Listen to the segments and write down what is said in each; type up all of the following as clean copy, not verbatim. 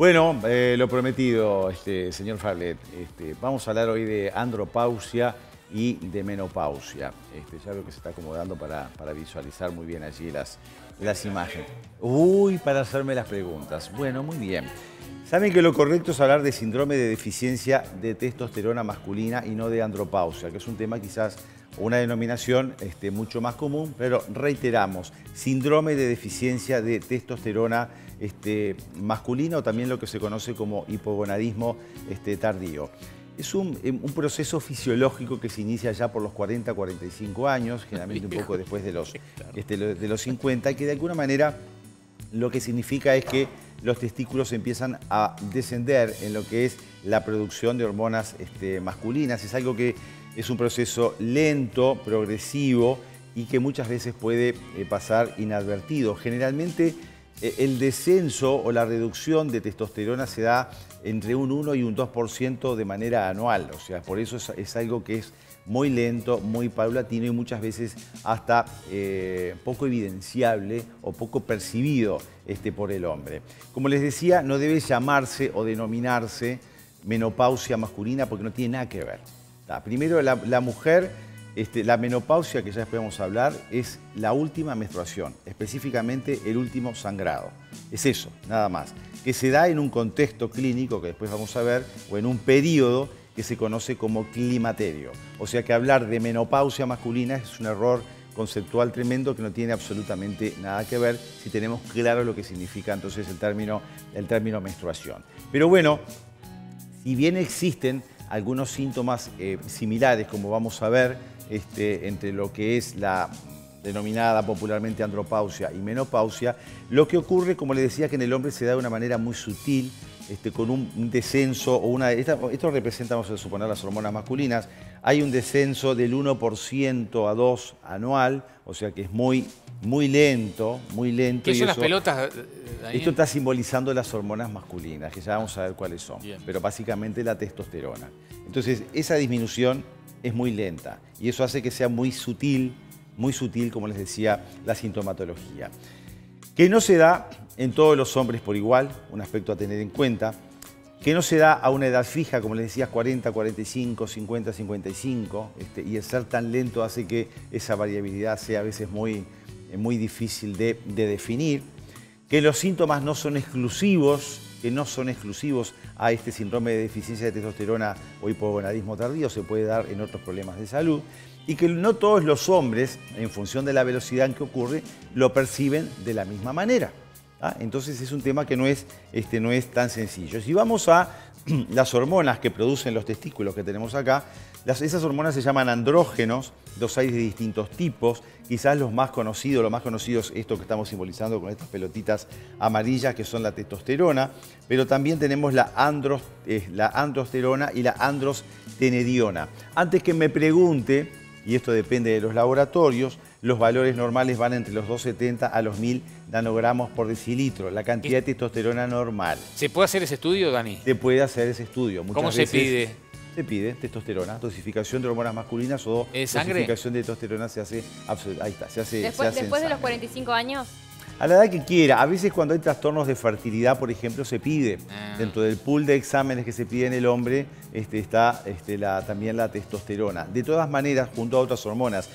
Bueno, lo prometido, señor Fablet, vamos a hablar hoy de andropausia y de menopausia. Ya veo que se está acomodando para visualizar muy bien allí las imágenes. Uy, para hacerme las preguntas. Bueno, muy bien. Saben que lo correcto es hablar de síndrome de deficiencia de testosterona masculina y no de andropausia, que es un tema quizás, una denominación mucho más común, pero reiteramos, síndrome de deficiencia de testosterona masculina o también lo que se conoce como hipogonadismo tardío. Es un proceso fisiológico que se inicia ya por los 40, 45 años, generalmente un poco después de los 50, y que de alguna manera lo que significa es que los testículos empiezan a descender en lo que es la producción de hormonas masculinas. Es algo que es un proceso lento, progresivo y que muchas veces puede pasar inadvertido. Generalmente el descenso o la reducción de testosterona se da entre un 1 y un 2% de manera anual. O sea, por eso es algo que es muy lento, muy paulatino y muchas veces hasta poco evidenciable o poco percibido por el hombre. Como les decía, no debe llamarse o denominarse menopausia masculina porque no tiene nada que ver. Primero, la mujer, la menopausia, que ya después vamos a hablar, es la última menstruación, específicamente el último sangrado. Es eso, nada más. Que se da en un contexto clínico, que después vamos a ver, o en un periodo que se conoce como climaterio. O sea que hablar de menopausia masculina es un error conceptual tremendo que no tiene absolutamente nada que ver si tenemos claro lo que significa entonces el término menstruación. Pero bueno, si bien existen algunos síntomas similares, como vamos a ver, entre lo que es la denominada popularmente andropausia y menopausia, lo que ocurre, como les decía, que en el hombre se da de una manera muy sutil, con un descenso, o esto representa, vamos a suponer, las hormonas masculinas. Hay un descenso del 1% a 2% anual, o sea que es muy lento, muy lento. ¿Qué son las pelotas, Daniel? Esto está simbolizando las hormonas masculinas, que ya vamos a ver cuáles son, pero básicamente la testosterona. Entonces, esa disminución es muy lenta y eso hace que sea muy sutil, como les decía, la sintomatología. Que no se da en todos los hombres por igual, un aspecto a tener en cuenta, que no se da a una edad fija, como les decía, 40, 45, 50, 55, y el ser tan lento hace que esa variabilidad sea a veces muy difícil de definir, que los síntomas no son exclusivos, a este síndrome de deficiencia de testosterona o hipogonadismo tardío, se puede dar en otros problemas de salud, y que no todos los hombres, en función de la velocidad en que ocurre, lo perciben de la misma manera. Entonces es un tema que no es tan sencillo. Si vamos a las hormonas que producen los testículos que tenemos acá, esas hormonas se llaman andrógenos, los hay de distintos tipos. Quizás lo más conocido es esto que estamos simbolizando con estas pelotitas amarillas, que son la testosterona, pero también tenemos la androsterona y la androstenediona. Antes que me pregunte, y esto depende de los laboratorios, los valores normales van entre los 270 a los 1000 nanogramos por decilitro, la cantidad de testosterona normal. ¿Se puede hacer ese estudio, Dani? Se puede hacer ese estudio. ¿Cómo se pide? Se pide testosterona, dosificación de hormonas masculinas o dosificación de testosterona se hace, ahí está, se hace ¿Después de los 45 años? A la edad que quiera. A veces cuando hay trastornos de fertilidad, por ejemplo, se pide. Dentro del pool de exámenes que se pide en el hombre está también la testosterona. De todas maneras, junto a otras hormonas.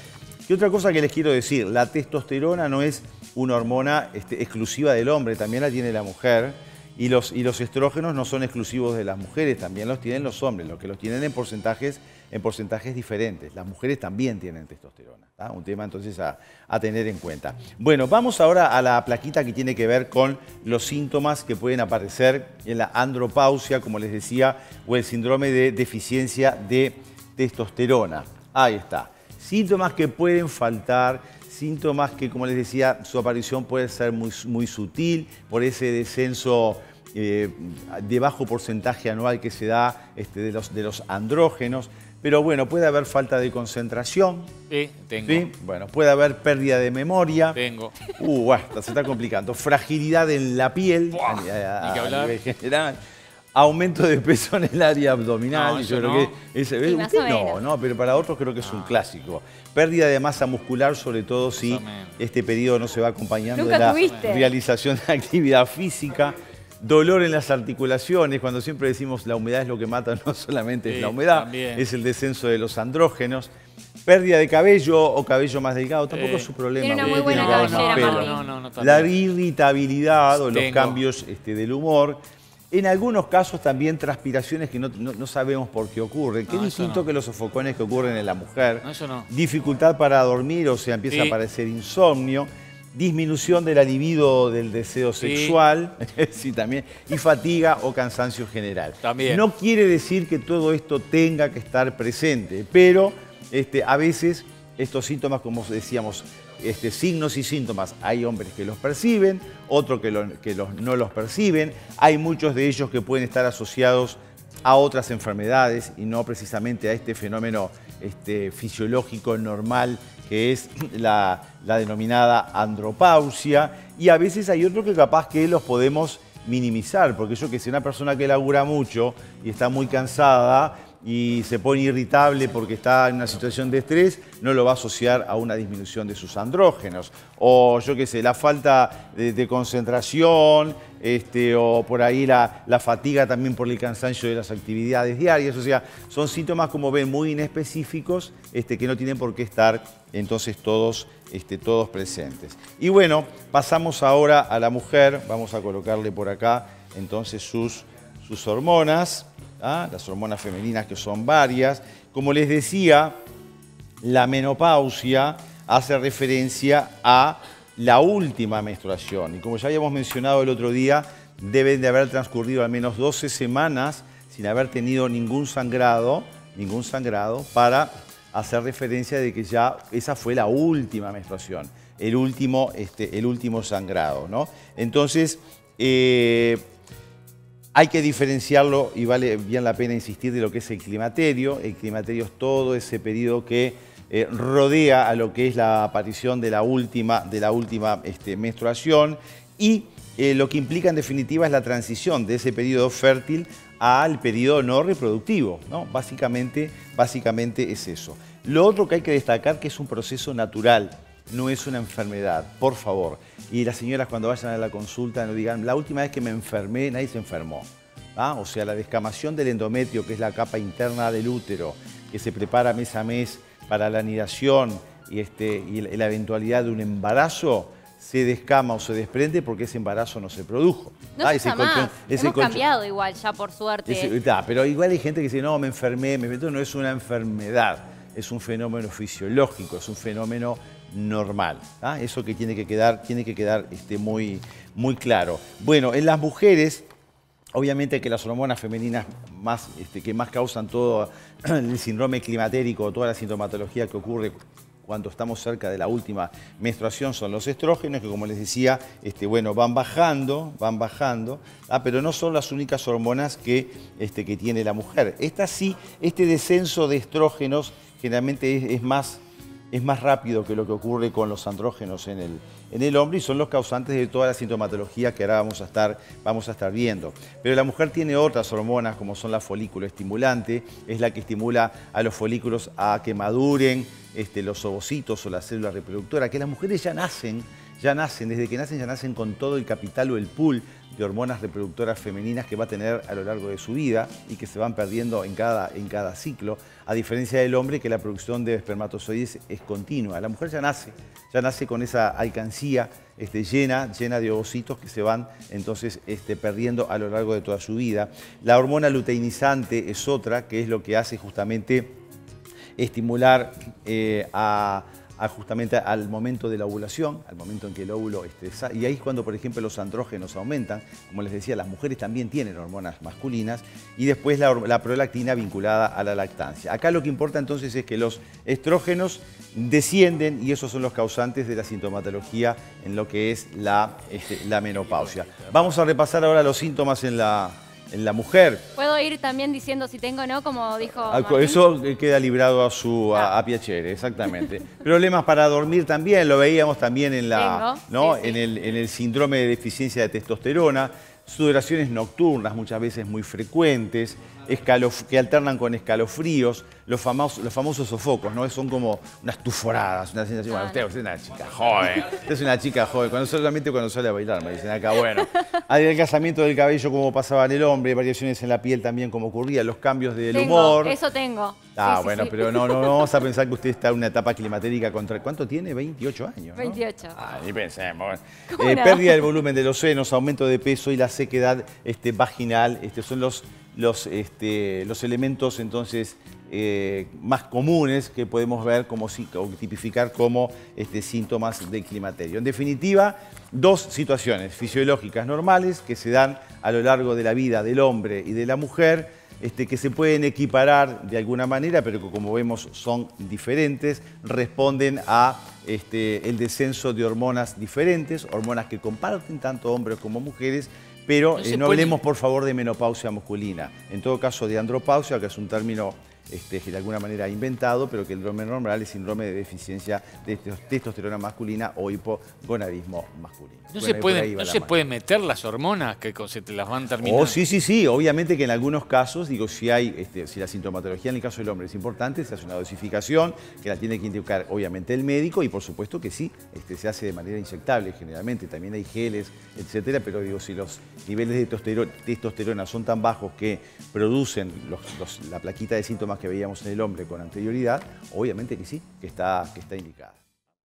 Y otra cosa que les quiero decir, la testosterona no es una hormona exclusiva del hombre, también la tiene la mujer. Y los estrógenos no son exclusivos de las mujeres, también los tienen los hombres, los que los tienen en porcentajes diferentes. Las mujeres también tienen testosterona, ¿tá? Un tema entonces a tener en cuenta. Bueno, vamos ahora a la plaquita que tiene que ver con los síntomas que pueden aparecer en la andropausia, como les decía, o el síndrome de deficiencia de testosterona. Ahí está. Síntomas que pueden faltar, síntomas que, como les decía, su aparición puede ser muy sutil por ese descenso de bajo porcentaje anual que se da de los andrógenos. Pero bueno, puede haber falta de concentración. Sí, tengo. ¿Sí? Bueno, puede haber pérdida de memoria. Tengo. Se está complicando. Fragilidad en la piel. A nivel general. Aumento de peso en el área abdominal. No, yo no. creo que ese, más o menos. no, pero para otros creo que es un clásico. Pérdida de masa muscular, sobre todo si este periodo no se va acompañando de la realización de actividad física. dolor en las articulaciones, cuando siempre decimos la humedad es lo que mata, no solamente es Sí, la humedad, también. es el descenso de los andrógenos. Pérdida de cabello o cabello más delgado, tampoco es su problema. Tiene una porque muy buena cada vez más cabellera, pelo. Martín. también. La irritabilidad o los Tengo. cambios del humor. En algunos casos también transpiraciones que no sabemos por qué ocurren. Que es No, eso distinto no. que los sofocones que ocurren en la mujer. No, eso no. Dificultad para dormir, o sea, empieza a Sí. aparecer insomnio. Disminución de la libido del deseo Sí. sexual. Sí, también. Y fatiga o cansancio general. También. No quiere decir que todo esto tenga que estar presente, pero a veces estos síntomas, como decíamos, signos y síntomas, hay hombres que los perciben, otros que no los perciben, hay muchos de ellos que pueden estar asociados a otras enfermedades y no precisamente a este fenómeno fisiológico normal que es la denominada andropausia, y a veces hay otros que capaz que los podemos minimizar, porque yo que sé, una persona que labura mucho y está muy cansada y se pone irritable porque está en una situación de estrés, no lo va a asociar a una disminución de sus andrógenos. O yo qué sé, la falta de concentración, o por ahí la fatiga también por el cansancio de las actividades diarias. O sea, son síntomas, como ven, muy inespecíficos, que no tienen por qué estar entonces todos presentes. Y bueno, pasamos ahora a la mujer. Vamos a colocarle por acá entonces sus hormonas. Las hormonas femeninas, que son varias. Como les decía, la menopausia hace referencia a la última menstruación. Y como ya habíamos mencionado el otro día, deben de haber transcurrido al menos 12 semanas sin haber tenido ningún sangrado para hacer referencia de que ya esa fue la última menstruación, el último sangrado, ¿no? Entonces, hay que diferenciarlo, y vale bien la pena insistir, de lo que es el climaterio. El climaterio es todo ese periodo que rodea a lo que es la aparición de la última menstruación, y lo que implica en definitiva es la transición de ese periodo fértil al periodo no reproductivo, ¿no? Básicamente es eso. Lo otro que hay que destacar, que es un proceso natural, no es una enfermedad, por favor. Y las señoras, cuando vayan a la consulta, no digan, la última vez que me enfermé, nadie se enfermó. O sea, la descamación del endometrio, que es la capa interna del útero, que se prepara mes a mes para la anidación y la eventualidad de un embarazo, se descama o se desprende porque ese embarazo no se produjo. No se usa más. Hemos cambiado igual ya, por suerte. Pero igual hay gente que dice, no, me enfermé. Entonces no es una enfermedad, es un fenómeno fisiológico, es un fenómeno normal. Eso que tiene que quedar muy, muy claro. Bueno, en las mujeres, obviamente que las hormonas femeninas que más causan todo el síndrome climatérico, toda la sintomatología que ocurre cuando estamos cerca de la última menstruación, son los estrógenos, que como les decía, van bajando, pero no son las únicas hormonas que tiene la mujer. Este descenso de estrógenos generalmente es más rápido que lo que ocurre con los andrógenos en el hombre, y son los causantes de toda la sintomatología que ahora vamos a estar viendo. Pero la mujer tiene otras hormonas, como son la folículo estimulante, es la que estimula a los folículos a que maduren los ovocitos o la célula reproductora, que las mujeres ya nacen, desde que nacen ya nacen con todo el capital o el pool de hormonas reproductoras femeninas que va a tener a lo largo de su vida y que se van perdiendo en cada ciclo, a diferencia del hombre, que la producción de espermatozoides es continua. La mujer ya nace con esa alcancía llena de ovocitos que se van entonces perdiendo a lo largo de toda su vida. La hormona luteinizante es otra, que es lo que hace justamente estimular justamente al momento de la ovulación, al momento en que el óvulo y ahí es cuando, por ejemplo, los andrógenos aumentan. Como les decía, las mujeres también tienen hormonas masculinas, y después la prolactina vinculada a la lactancia. Acá lo que importa entonces es que los estrógenos descienden, y esos son los causantes de la sintomatología en lo que es la menopausia. Vamos a repasar ahora los síntomas en la mujer. Puedo ir también diciendo si tengo o no, como dijo Martín. Eso queda librado a piacere, exactamente. Problemas para dormir también, lo veíamos también en el síndrome de deficiencia de testosterona. sudoraciones nocturnas, muchas veces muy frecuentes, que alternan con escalofríos, los famosos sofocos, ¿no? Son como unas tuforadas, una sensación, bueno, usted es una chica joven, usted es una chica joven, solamente cuando sale a bailar, me dicen acá, bueno. Adelgazamiento del cabello como pasaba en el hombre, variaciones en la piel también como ocurría, los cambios del humor. Eso tengo. Ah, sí, bueno, sí. pero no vamos a pensar que usted está en una etapa climatérica contra... ¿Cuánto tiene? 28 años, ¿no? 28. Ah, ni pensemos. ¿Cómo no? Pérdida del volumen de los senos, aumento de peso y la sequedad vaginal. Son los elementos entonces más comunes que podemos ver o tipificar como síntomas del climaterio. En definitiva, dos situaciones fisiológicas normales que se dan a lo largo de la vida del hombre y de la mujer, que se pueden equiparar de alguna manera, pero que como vemos son diferentes, responden a el descenso de hormonas diferentes, hormonas que comparten tanto hombres como mujeres, pero no hablemos por favor de menopausia masculina, en todo caso de andropausia, que es un término que de alguna manera inventado, pero que el síndrome normal es síndrome de deficiencia de testosterona masculina o hipogonadismo masculino. ¿No se pueden meter las hormonas que se te las van terminando? Oh, sí. Obviamente que en algunos casos, digo, si la sintomatología en el caso del hombre es importante, se hace una dosificación que la tiene que indicar obviamente el médico y por supuesto que sí, se hace de manera inyectable generalmente. También hay geles, etcétera, pero digo, si los niveles de testosterona son tan bajos que producen la plaquita de síntomas que veíamos en el hombre con anterioridad, obviamente que sí, que está indicada.